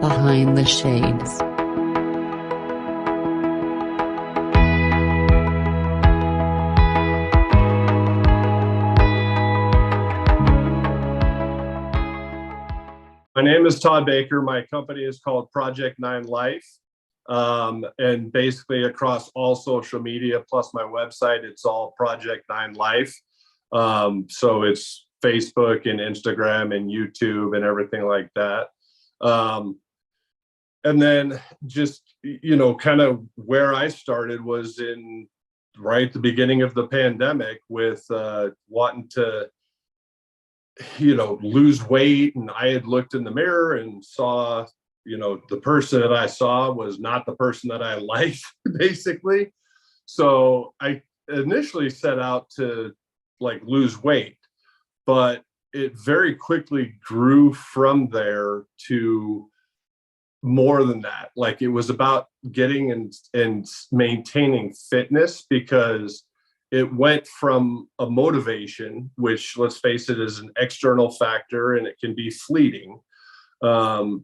Behind the Shades. My name is Todd Baker. My company is called Project 9 Life. And basically across all social media, plus my website, it's all Project 9 Life. So it's Facebook and Instagram and YouTube and everything like that. And then just, kind of where I started was in right at the beginning of the pandemic with wanting to lose weight. And I had looked in the mirror and saw, the person that I saw was not the person that I liked, basically. So I initially set out to lose weight, but it very quickly grew from there to more than that. Like, it was about getting and maintaining fitness, because it went from a motivation, which, let's face it, is an external factor and it can be fleeting, to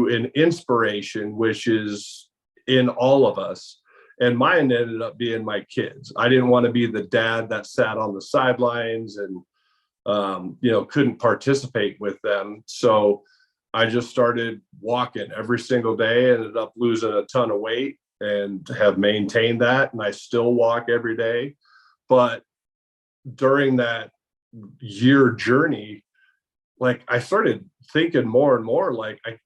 an inspiration, which is in all of us. And mine ended up being my kids. I didn't want to be the dad that sat on the sidelines and, couldn't participate with them. So I just started walking every single day, ended up losing a ton of weight and have maintained that. And I still walk every day. But during that year journey, I started thinking more and more,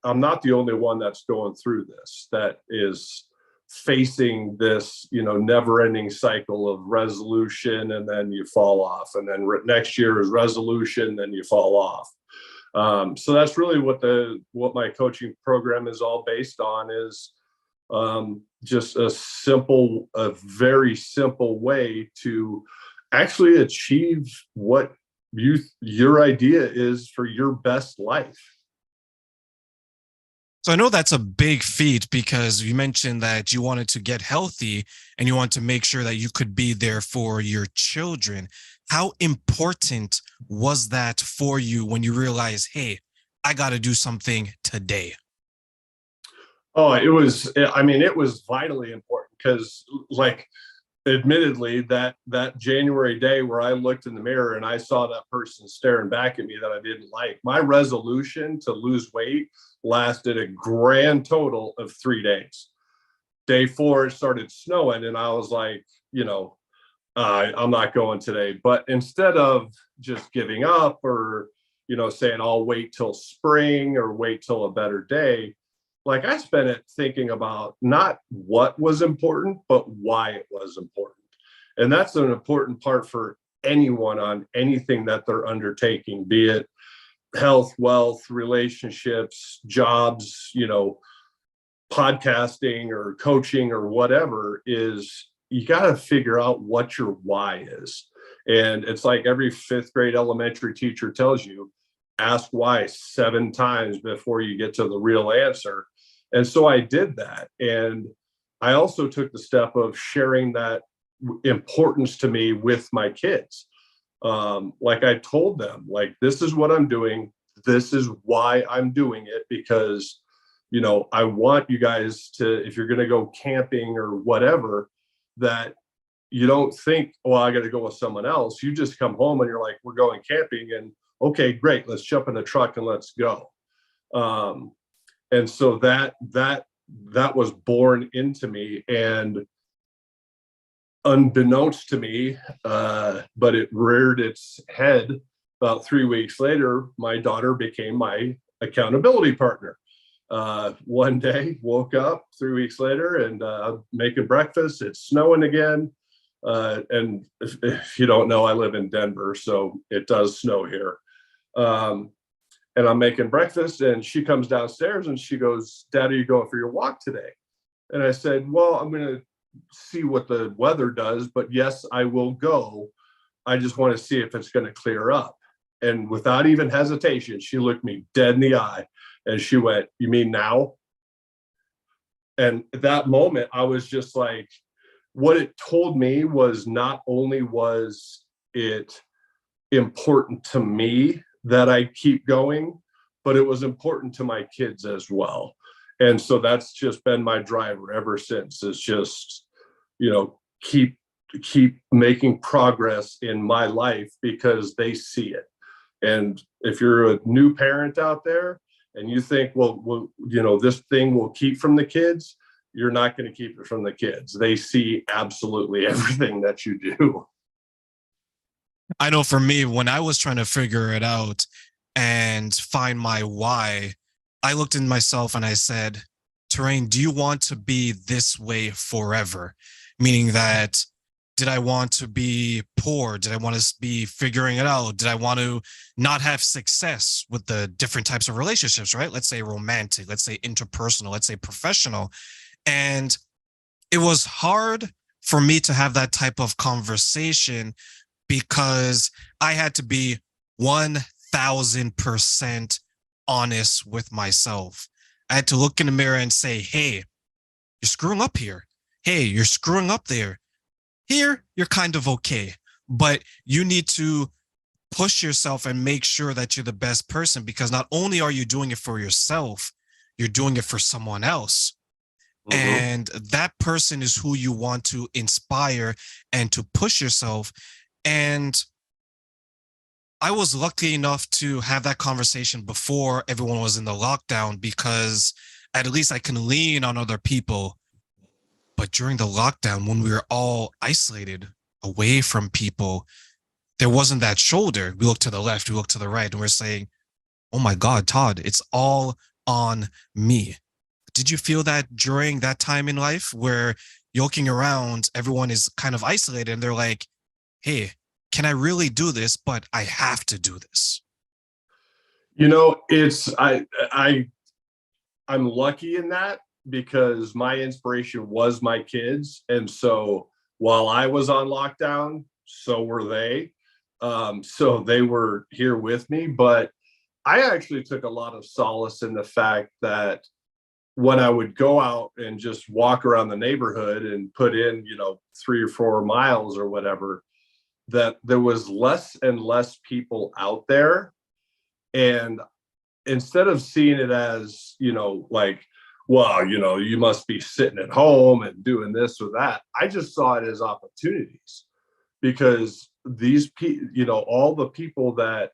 I'm not the only one that's going through this, that is facing this, never ending cycle of resolution, and then you fall off, and then next year is resolution, then you fall off. So that's really what my coaching program is all based on, is just a very simple way to actually achieve what your idea is for your best life. So I know that's a big feat, because you mentioned that you wanted to get healthy and you want to make sure that you could be there for your children. How important was that for you when you realized, hey, I got to do something today? Oh, it was vitally important, because admittedly, that January day where I looked in the mirror and I saw that person staring back at me that I didn't like, my resolution to lose weight lasted a grand total of 3 days. Day 4, it started snowing, and I was like, I'm not going today. But instead of just giving up, or saying I'll wait till spring or wait till a better day, I spent it thinking about not what was important, but why it was important. And that's an important part for anyone on anything that they're undertaking, be it health, wealth, relationships, jobs, podcasting or coaching or whatever. Is you got to figure out what your why is. And it's like every 5th grade elementary teacher tells you, ask why 7 times before you get to the real answer. And so I did that. And I also took the step of sharing that importance to me with my kids. I told them, this is what I'm doing. This is why I'm doing it, because, I want you guys to, if you're going to go camping or whatever, that you don't think, well, I got to go with someone else. You just come home and you're like, we're going camping, and okay, great. Let's jump in the truck and let's go. And so that was born into me, and unbeknownst to me, but it reared its head about 3 weeks later. My daughter became my accountability partner. One day, woke up 3 weeks later and making breakfast. It's snowing again. And if you don't know, I live in Denver, so it does snow here. And I'm making breakfast, and she comes downstairs and she goes, "Dad, are you going for your walk today?" And I said, "Well, I'm going to see what the weather does, but yes, I will go. I just want to see if it's going to clear up." And without even hesitation, she looked me dead in the eye and she went, "You mean now?" And at that moment, I was just like, what it told me was, not only was it important to me that I keep going, but it was important to my kids as well. And so that's just been my driver ever since. Is just, keep making progress in my life because they see it. And if you're a new parent out there and you think, this thing will keep from the kids, you're not going to keep it from the kids. They see absolutely everything that you do. I know for me, when I was trying to figure it out and find my why, I looked in myself and I said, Terrain, do you want to be this way forever? Meaning that, did I want to be poor? Did I want to be figuring it out? Did I want to not have success with the different types of relationships, right? Let's say romantic, let's say interpersonal, let's say professional. And it was hard for me to have that type of conversation because I had to be 1000% honest with myself. I had to look in the mirror and say, hey, you're screwing up here. Hey, you're screwing up there. Here, you're kind of okay, but you need to push yourself and make sure that you're the best person, because not only are you doing it for yourself, you're doing it for someone else. Mm-hmm. And that person is who you want to inspire and to push yourself. And I was lucky enough to have that conversation before everyone was in the lockdown, because at least I can lean on other people. But during the lockdown, when we were all isolated away from people, there wasn't that shoulder. We look to the left, we look to the right, and we're saying, oh my God, Todd, it's all on me. Did you feel that during that time in life where you're looking around, everyone is kind of isolated and they're like, hey, can I really do this? But I have to do this. I'm lucky in that, because my inspiration was my kids. And so while I was on lockdown, so were they. So they were here with me. But I actually took a lot of solace in the fact that when I would go out and just walk around the neighborhood and put in, 3 or 4 miles or whatever, that there was less and less people out there. And instead of seeing it as, like, well, you must be sitting at home and doing this or that, I just saw it as opportunities, because these people, all the people that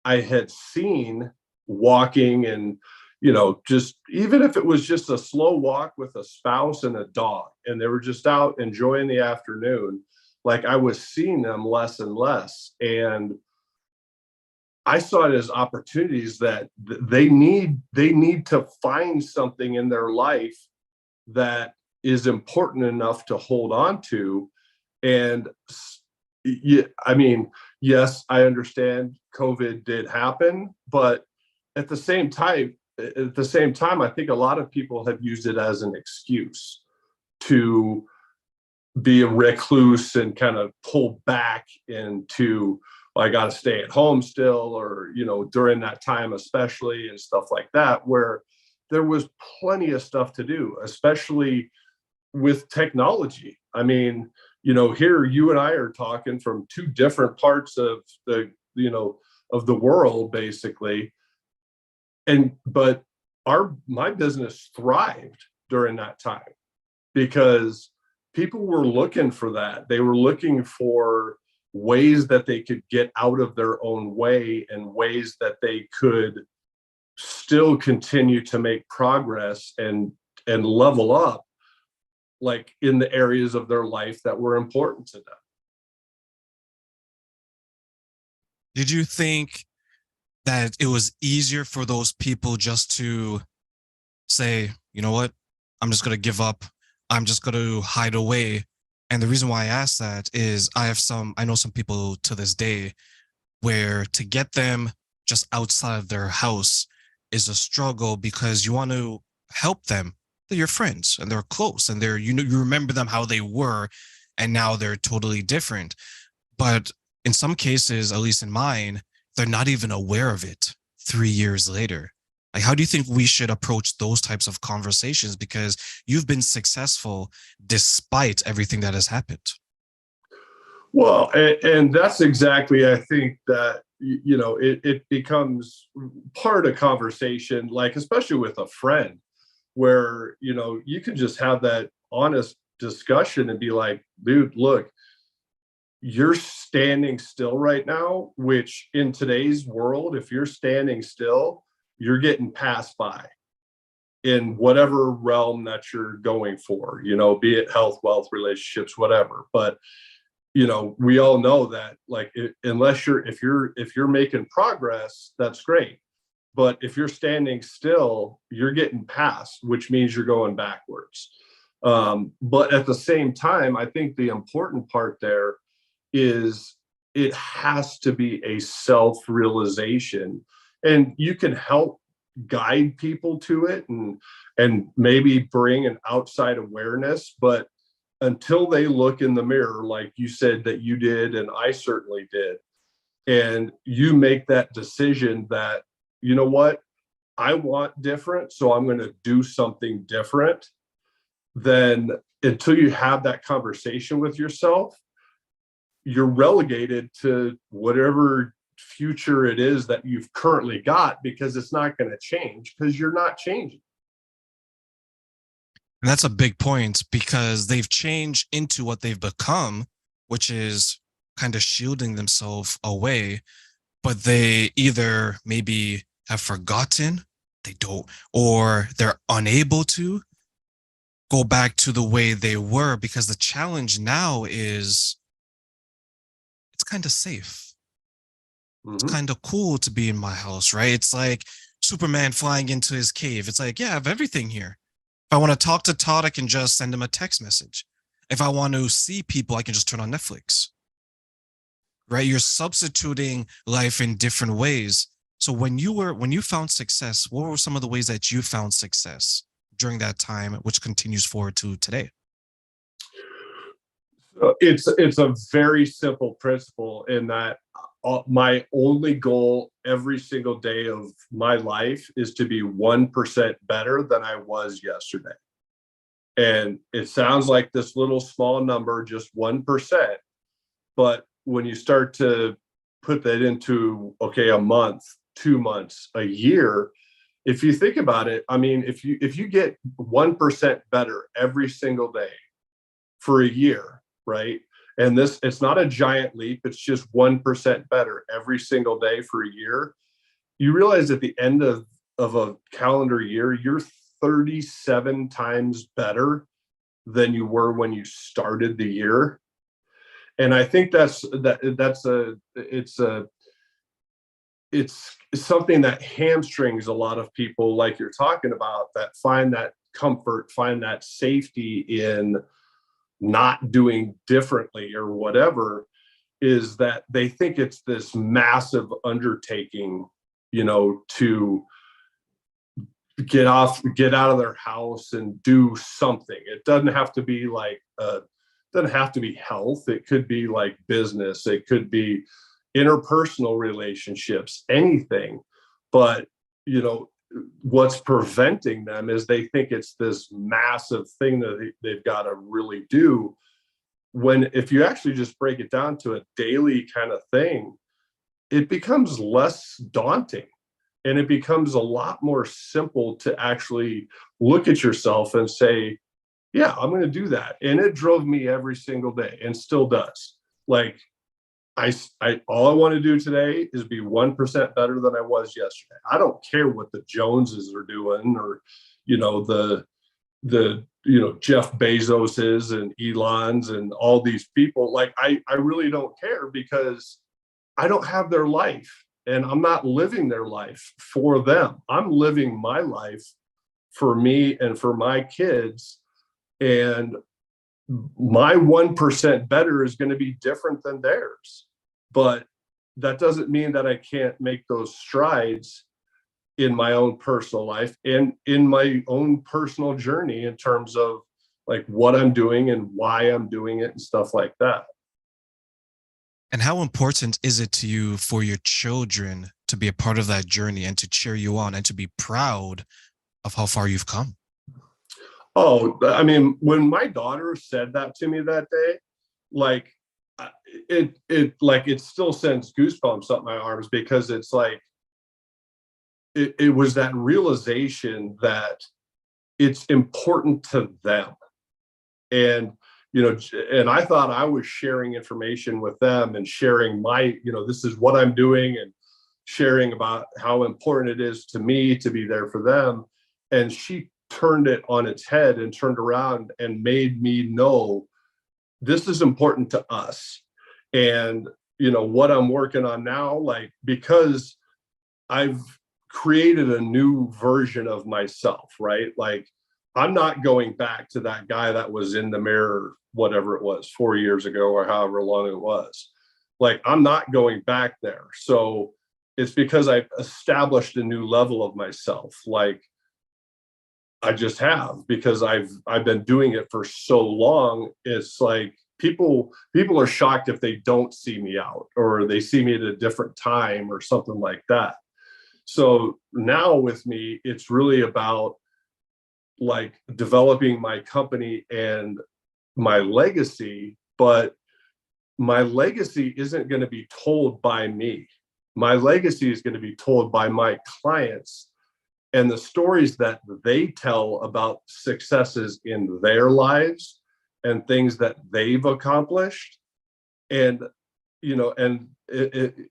I had seen walking and, just even if it was just a slow walk with a spouse and a dog, and they were just out enjoying the afternoon, like I was seeing them less and less. And I saw it as opportunities that they need to find something in their life that is important enough to hold on to. And yeah, I mean, yes, I understand COVID did happen, but at the same time, I think a lot of people have used it as an excuse to be a recluse and kind of pull back into, well, I got to stay at home still, or, during that time, especially, and stuff like that, where there was plenty of stuff to do, especially with technology. I mean, here you and I are talking from 2 different parts of the, of the world, basically. But my business thrived during that time because people were looking for that. They were looking for ways that they could get out of their own way, and ways that they could still continue to make progress and level up, like in the areas of their life that were important to them. Did you think that it was easier for those people just to say, you know what, I'm just going to give up, I'm just going to hide away? And the reason why I ask that is I know some people to this day where to get them just outside of their house is a struggle, because you want to help them. They're your friends and they're close, and you remember them how they were, and now they're totally different. But in some cases, at least in mine, they're not even aware of it 3 years later. Like, how do you think we should approach those types of conversations? Because you've been successful despite everything that has happened. Well, and that's exactly, I think that, it becomes part of conversation, like, especially with a friend, where, you know, you can just have that honest discussion and be like, dude, look, you're standing still right now, which in today's world, if you're standing still, you're getting passed by in whatever realm that you're going for, you know, be it health, wealth, relationships, whatever. But, you know, we all know that, like, unless if you're making progress, that's great. But if you're standing still, you're getting past, which means you're going backwards. But at the same time, I think the important part there is it has to be a self-realization, and you can help guide people to it, and maybe bring an outside awareness, but until they look in the mirror, like you said that you did, and I certainly did, and you make that decision that, you know what, I want different, so I'm going to do something different, then until you have that conversation with yourself, you're relegated to whatever future it is that you've currently got, because it's not going to change because you're not changing. And that's a big point because they've changed into what they've become, which is kind of shielding themselves away, but they either maybe have forgotten, they don't, or they're unable to go back to the way they were, because the challenge now is it's kind of safe. It's Mm-hmm. kind of cool to be in my house, right? It's like Superman flying into his cave. It's like, yeah, I have everything here. If I want to talk to Todd, I can just send him a text message. If I want to see people, I can just turn on Netflix, right? You're substituting life in different ways. So when you found success, what were some of the ways that you found success during that time, which continues forward to today? It's a very simple principle in that my only goal every single day of my life is to be 1% better than I was yesterday. And it sounds like this little small number, just 1%. But when you start to put that into, okay, a month, 2 months, a year, if you think about it, I mean, if you get 1% better every single day for a year, right? And it's not a giant leap, it's just 1% better every single day for a year. You realize at the end of a calendar year, you're 37 times better than you were when you started the year. And I think it's something that hamstrings a lot of people, like you're talking about, that find that comfort, find that safety in not doing differently or whatever, is that they think it's this massive undertaking, you know, to get out of their house and do something. It doesn't have to be like doesn't have to be health. It could be like business, it could be interpersonal relationships, anything. But, you know, what's preventing them is they think it's this massive thing that they've got to really do, when if you actually just break it down to a daily kind of thing, it becomes less daunting, and it becomes a lot more simple to actually look at yourself and say, yeah, I'm going to do that. And it drove me every single day and still does. Like, I all I want to do today is be 1% better than I was yesterday. I don't care what the Joneses are doing, or, you know, the Jeff Bezoses and Elons and all these people. Like, I really don't care, because I don't have their life, and I'm not living their life for them. I'm living my life for me and for my kids. And my 1% better is going to be different than theirs. But that doesn't mean that I can't make those strides in my own personal life and in my own personal journey, in terms of like what I'm doing and why I'm doing it and stuff like that. And how important is it to you for your children to be a part of that journey and to cheer you on and to be proud of how far you've come? Oh, I mean, when my daughter said that to me that day, like, it still sends goosebumps up my arms, because it's like it was that realization that it's important to them. And, you know, and I thought I was sharing information with them and sharing my, you know, this is what I'm doing, and sharing about how important it is to me to be there for them. And she turned it on its head and turned around and made me know this is important to us. And, you know, what I'm working on now, like, because I've created a new version of myself, right? Like, I'm not going back to that guy that was in the mirror, whatever it was, 4 years ago or however long it was. Like, I'm not going back there. So it's because I've established a new level of myself. Like, I just have, because I've been doing it for so long. It's like people are shocked if they don't see me out, or they see me at a different time or something like that. So now with me, it's really about like developing my company and my legacy, but my legacy isn't going to be told by me. My legacy is going to be told by my clients and the stories that they tell about successes in their lives and things that they've accomplished. And, you know, and,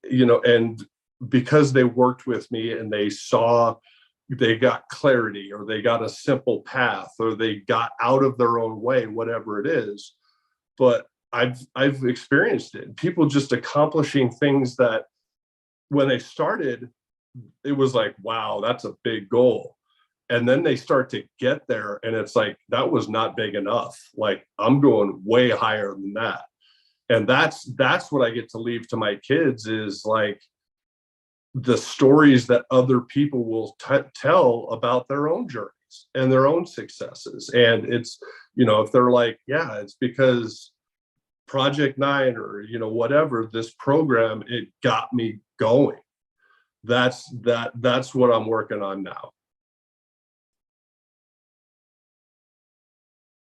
you know, and because they worked with me and they saw, they got clarity, or they got a simple path, or they got out of their own way, whatever it is. But I've experienced it. People just accomplishing things that when they started, it was like, wow, that's a big goal. And then they start to get there and it's like, that was not big enough. Like, I'm going way higher than that. And that's what I get to leave to my kids, is like the stories that other people will tell about their own journeys and their own successes. And it's, you know, if they're like, yeah, it's because Project 9 or, you know, whatever, this program, it got me going. That's what I'm working on now.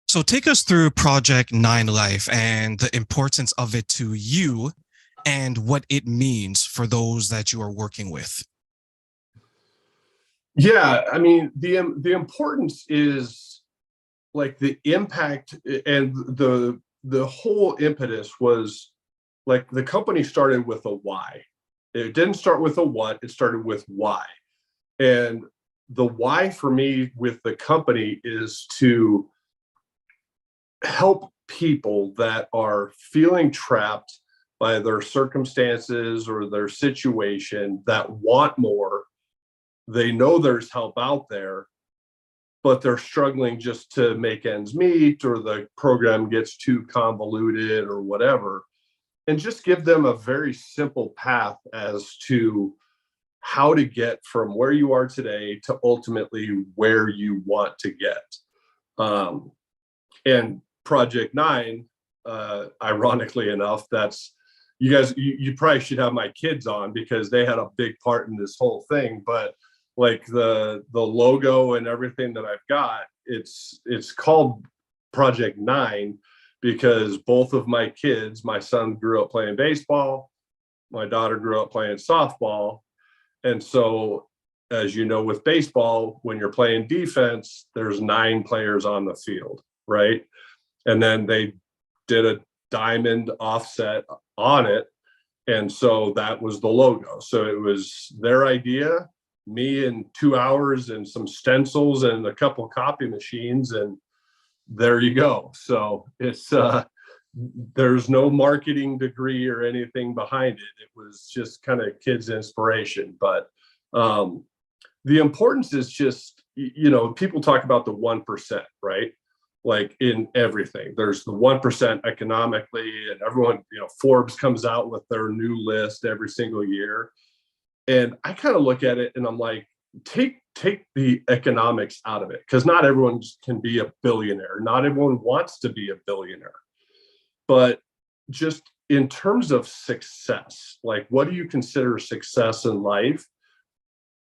So take us through Project 9 Life and the importance of it to you and what it means for those that you are working with. Yeah, I mean, the importance is like the impact, and the whole impetus was like the company started with a why. It didn't start with a what, it started with why. And the why for me with the company is to help people that are feeling trapped by their circumstances or their situation, that want more. They know there's help out there, but they're struggling just to make ends meet, or the program gets too convoluted or whatever. And just give them a very simple path as to how to get from where you are today to ultimately where you want to get. And Project 9, ironically enough, that's, you guys, you probably should have my kids on, because they had a big part in this whole thing. But like the logo and everything that I've got, it's called Project 9 because both of my kids, my son grew up playing baseball, my daughter grew up playing softball. And so, as you know, with baseball, when you're playing defense, there's 9 players on the field, right? And then they did a diamond offset on it. And so that was the logo. So it was their idea, me in 2 hours and some stencils and a couple copy machines, and there you go. So it's there's no marketing degree or anything behind it. It was just kind of kids' inspiration. But the importance is just, you know, people talk about the 1%, right? Like in everything, there's the 1% economically, and everyone, you know, Forbes comes out with their new list every single year. And I kind of look at it and I'm like, take the economics out of it, because not everyone can be a billionaire. Not everyone wants to be a billionaire. But just in terms of success, like, what do you consider success in life?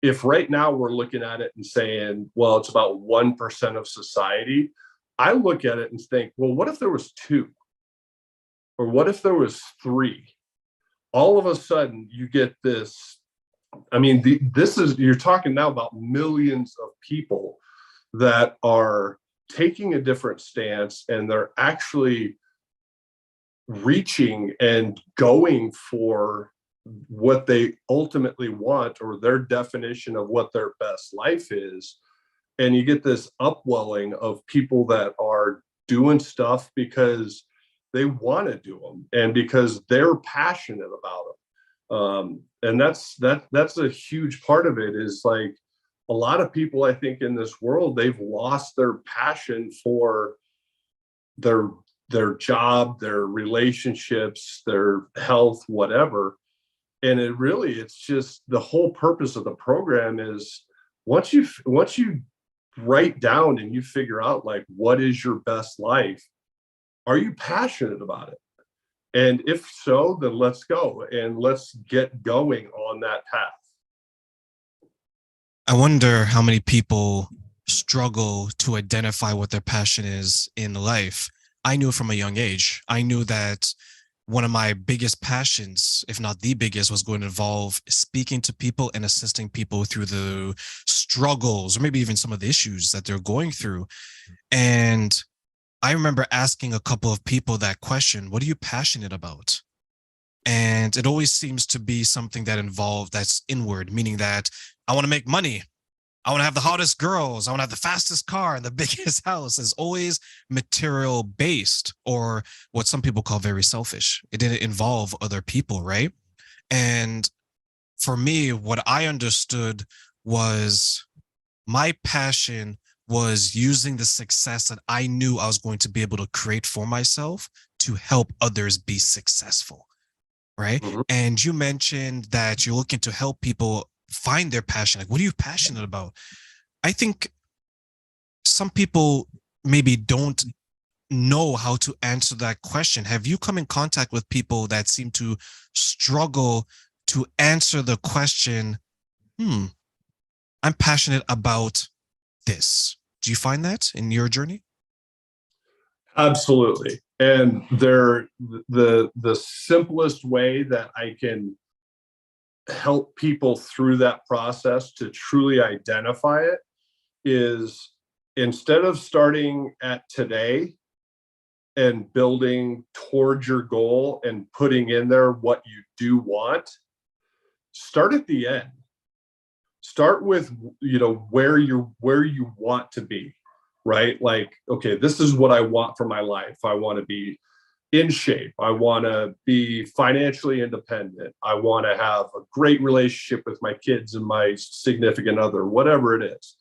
If right now we're looking at it and saying, well, it's about 1% of society, I look at it and think, well, what if there was 2? Or what if there was 3? All of a sudden you get this. I mean, this is, you're talking now about millions of people that are taking a different stance, and they're actually reaching and going for what they ultimately want, or their definition of what their best life is. And you get this upwelling of people that are doing stuff because they want to do them and because they're passionate about them. And that's a huge part of it, is like a lot of people, I think, in this world, they've lost their passion for their their job, their relationships, their health, whatever. And it's just the whole purpose of the program is, once you write down and you figure out like what is your best life, are you passionate about it? And if so, then let's go and let's get going on that path. I wonder how many people struggle to identify what their passion is in life. I knew from a young age. I knew that one of my biggest passions, if not the biggest, was going to involve speaking to people and assisting people through the struggles or maybe even some of the issues that they're going through. And I remember asking a couple of people that question, what are you passionate about? And it always seems to be something that's inward, meaning that I want to make money. I want to have the hottest girls. I want to have the fastest car and the biggest house. It's always material based, or what some people call very selfish. It didn't involve other people, right? And for me, what I understood was my passion was using the success that I knew I was going to be able to create for myself to help others be successful, right? Mhm. And you mentioned that you're looking to help people find their passion. Like, what are you passionate about? I think some people maybe don't know how to answer that question. Have you come in contact with people that seem to struggle to answer the question, hmm, I'm passionate about this? Do you find that in your journey? Absolutely. And the simplest way that I can help people through that process to truly identify it is, instead of starting at today and building towards your goal and putting in there what you do want, start at the end. Start with, where you want to be, right? Like, okay, this is what I want for my life. I want to be in shape. I want to be financially independent. I want to have a great relationship with my kids and my significant other, whatever it is.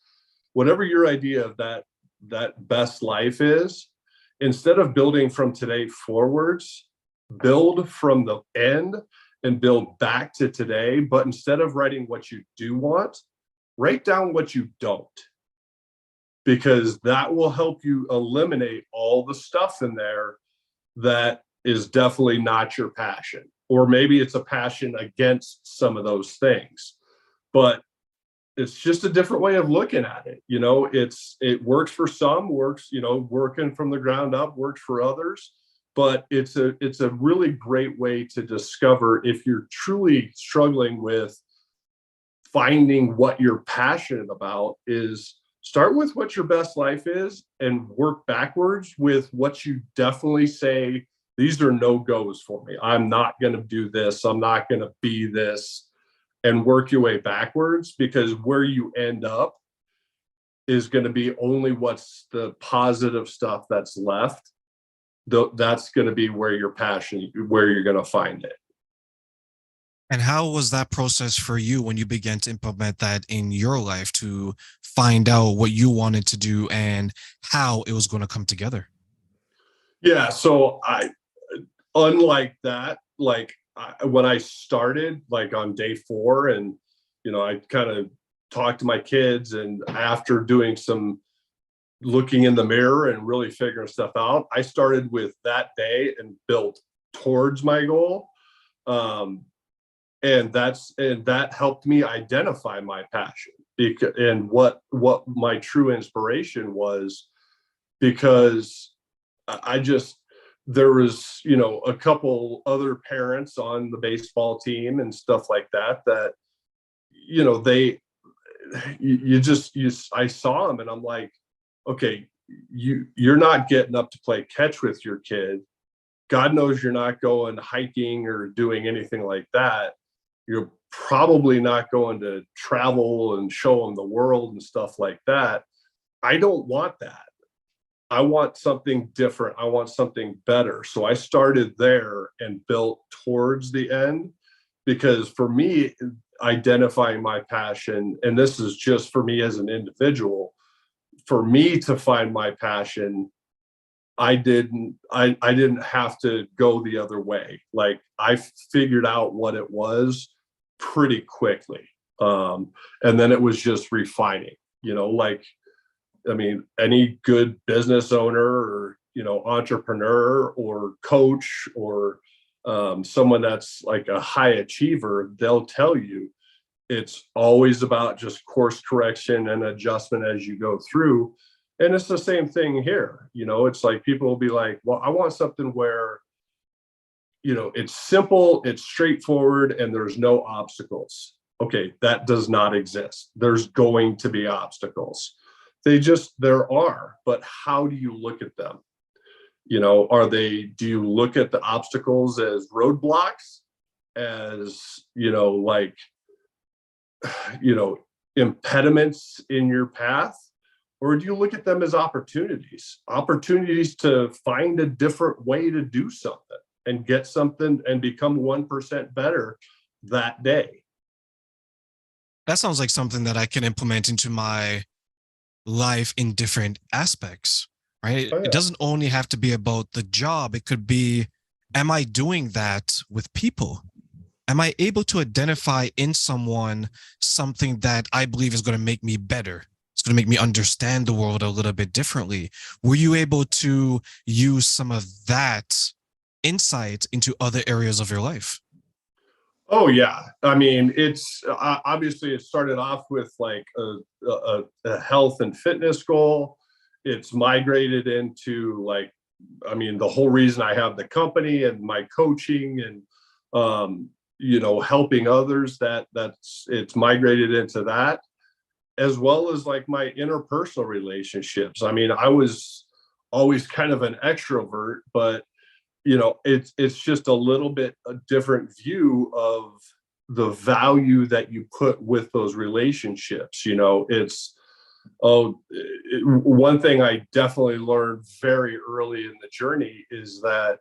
Whatever your idea of that best life is, instead of building from today forwards, build from the end and build back to today. But instead of writing what you do want, write down what you don't, because that will help you eliminate all the stuff in there that is definitely not your passion. Or maybe it's a passion against some of those things. But it's just a different way of looking at it. It works for some, works, working from the ground up works for others. But it's a really great way to discover if you're truly struggling with finding what you're passionate about, is start with what your best life is and work backwards with what you definitely say, these are no goes for me. I'm not going to do this. I'm not going to be this, and work your way backwards, because where you end up is going to be only what's the positive stuff that's left. That's going to be where your passion, where you're going to find it. And how was that process for you when you began to implement that in your life to find out what you wanted to do and how it was going to come together? Yeah. So unlike that, like when I started, like on day 4, and I kind of talked to my kids, and after doing some looking in the mirror and really figuring stuff out, I started with that day and built towards my goal. Um, and that helped me identify my passion, and what my true inspiration was, because I just, there was, a couple other parents on the baseball team and stuff like that, they, I saw them and I'm like, okay, you're not getting up to play catch with your kid. God knows you're not going hiking or doing anything like that. You're probably not going to travel and show them the world and stuff like that. I don't want that. I want something different. I want something better. So I started there and built towards the end, because for me, identifying my passion, and this is just for me as an individual, for me to find my passion, I didn't have to go the other way. Like, I figured out what it was pretty quickly. And then it was just refining, like, I mean, any good business owner or, entrepreneur or coach or someone that's like a high achiever, they'll tell you it's always about just course correction and adjustment as you go through. And it's the same thing here. It's like people will be like, well, I want something where, it's simple, it's straightforward, and there's no obstacles. Okay, that does not exist. There's going to be obstacles. There are, but how do you look at them? Do you look at the obstacles as roadblocks, as, like, impediments in your path? Or do you look at them as opportunities to find a different way to do something and get something and become 1% better that day? That sounds like something that I can implement into my life in different aspects, right? Oh, It yeah. doesn't only have to be about the job. It could be, am I doing that with people? Am I able to identify in someone something that I believe is going to make me better? It's going to make me understand the world a little bit differently. Were you able to use some of that insight into other areas of your life? Oh yeah. I mean, it's obviously it started off with like a health and fitness goal. It's migrated into, like, I mean, the whole reason I have the company and my coaching and helping others, it's migrated into that, as well as like my interpersonal relationships. I mean, I was always kind of an extrovert, but it's just a little bit a different view of the value that you put with those relationships. One thing I definitely learned very early in the journey is that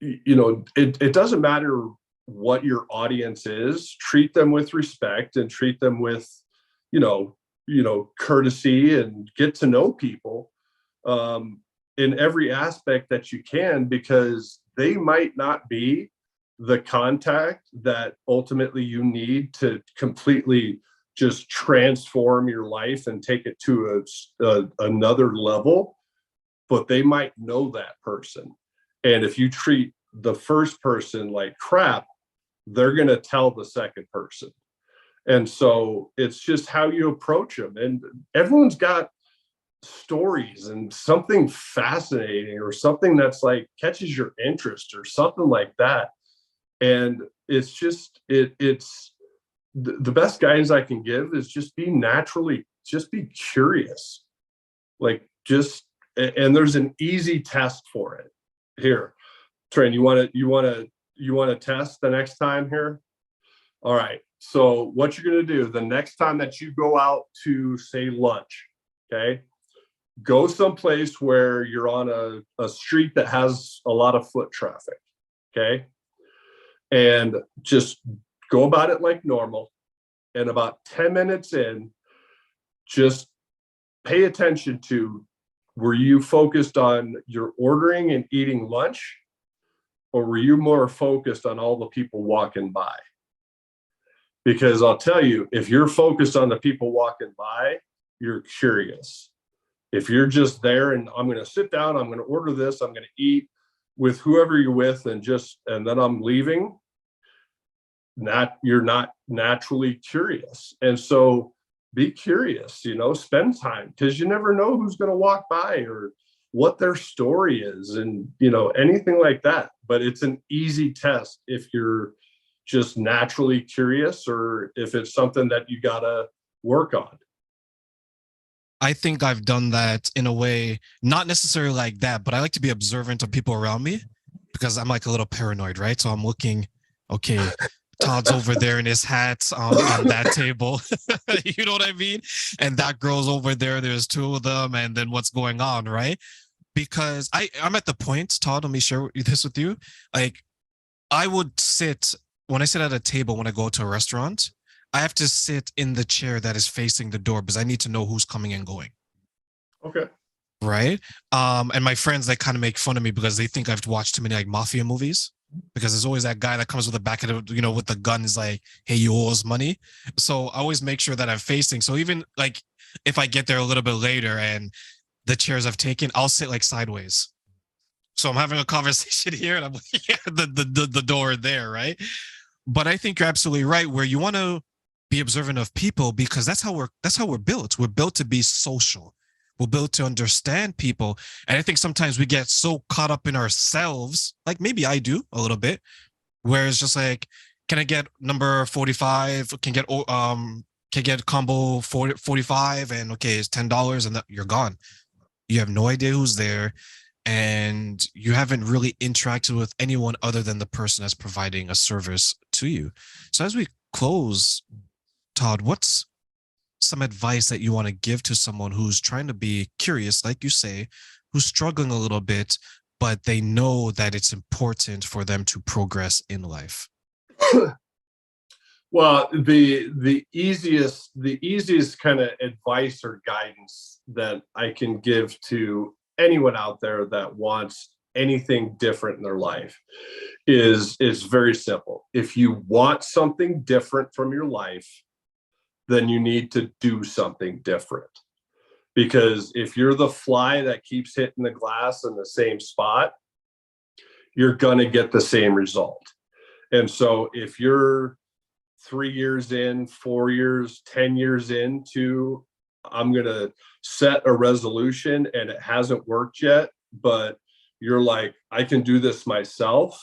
it doesn't matter what your audience is. Treat them with respect and treat them with courtesy, and get to know people in every aspect that you can, because they might not be the contact that ultimately you need to completely just transform your life and take it to another level, but they might know that person. And if you treat the first person like crap, they're going to tell the second person. And so it's just how you approach them. And everyone's got stories and something fascinating or something that's like catches your interest or something like that. And it's just, it's the best guidance I can give is just be curious. Like, and there's an easy test for it. Here, Trent, you want to test the next time here? All right. So what you're going to do the next time that you go out to, say, lunch, okay, go someplace where you're on a street that has a lot of foot traffic, okay, and just go about it like normal. And about 10 minutes in, just pay attention to, were you focused on your ordering and eating lunch, or were you more focused on all the people walking by? Because I'll tell you, if you're focused on the people walking by, you're curious. If you're just there and I'm going to sit down, I'm going to order this, I'm going to eat with whoever you're with, and then I'm leaving, you're not naturally curious. And so be curious, spend time, because you never know who's going to walk by or what their story is, and anything like that. But it's an easy test if you're just naturally curious, or if it's something that you got to work on. I think I've done that in a way, not necessarily like that, but I like to be observant of people around me because I'm like a little paranoid, right? So I'm looking, okay, Todd's over there in his hat on that table. You know what I mean? And that girl's over there. There's two of them, and then what's going on, right? Because I'm at the point, Todd, let me share this with you. Like I would sit when I sit at a table when I go to a restaurant, I have to sit in the chair that is facing the door because I need to know who's coming and going. Okay. Right. And my friends they kind of make fun of me because they think I've watched too many like mafia movies. Because there's always that guy that comes with the back of the, with the gun is like, hey, you owe us money. So I always make sure that I'm facing. So even like if I get there a little bit later and the chairs I've taken, I'll sit like sideways. So I'm having a conversation here and I'm like, yeah, the door there, right? But I think you're absolutely right where you want to be observant of people because that's how we're built. We're built to be social. We're built to understand people. And I think sometimes we get so caught up in ourselves, like maybe I do a little bit, where it's just like, can I get number 45? Can get combo 40, 45 and okay, it's $10 and you're gone. You have no idea who's there and you haven't really interacted with anyone other than the person that's providing a service to you. So as we close, Todd, what's some advice that you want to give to someone who's trying to be curious, like you say, who's struggling a little bit, but they know that it's important for them to progress in life? Well, the easiest kind of advice or guidance that I can give to anyone out there that wants anything different in their life is very simple. If you want something different from your life, then you need to do something different. Because if you're the fly that keeps hitting the glass in the same spot, you're going to get the same result. And so if you're 3 years in, 4 years, 10 years into, I'm going to set a resolution and it hasn't worked yet, but you're like, I can do this myself.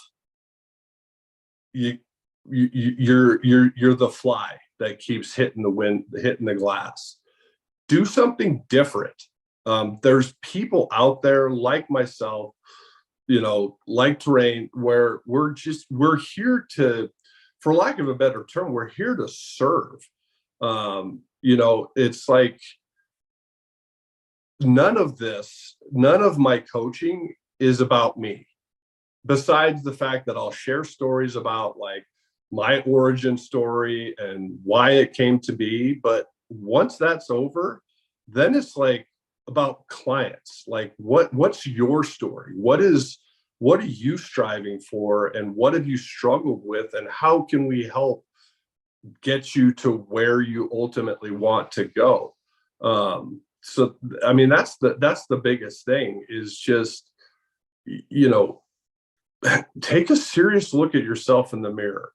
You're the fly that keeps hitting the wind, hitting the glass. Do something different. There's people out there like myself, like Terrain, where we're here to, for lack of a better term, we're here to serve. It's like none of my coaching is about me. Besides the fact that I'll share stories about like my origin story and why it came to be. But once that's over, then it's like about clients. Like what's your story? What are you striving for? And what have you struggled with? And how can we help get you to where you ultimately want to go? So, I mean, that's the biggest thing is just, take a serious look at yourself in the mirror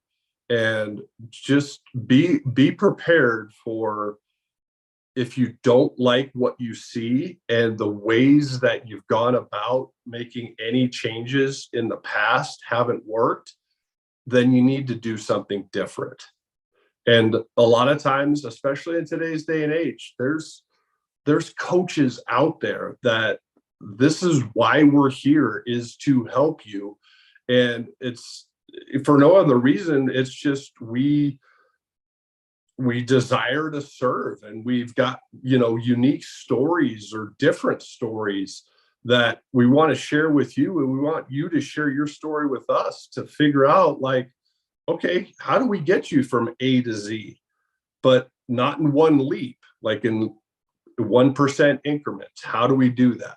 and just be prepared for if you don't like what you see and the ways that you've gone about making any changes in the past haven't worked, then you need to do something different. And a lot of times, especially in today's day and age, there's coaches out there that this is why we're here, is to help you. And it's for no other reason. It's just we desire to serve, and we've got unique stories or different stories that we want to share with you, and we want you to share your story with us to figure out like, okay, how do we get you from A to Z, but not in one leap, like in 1% increments? How do we do that?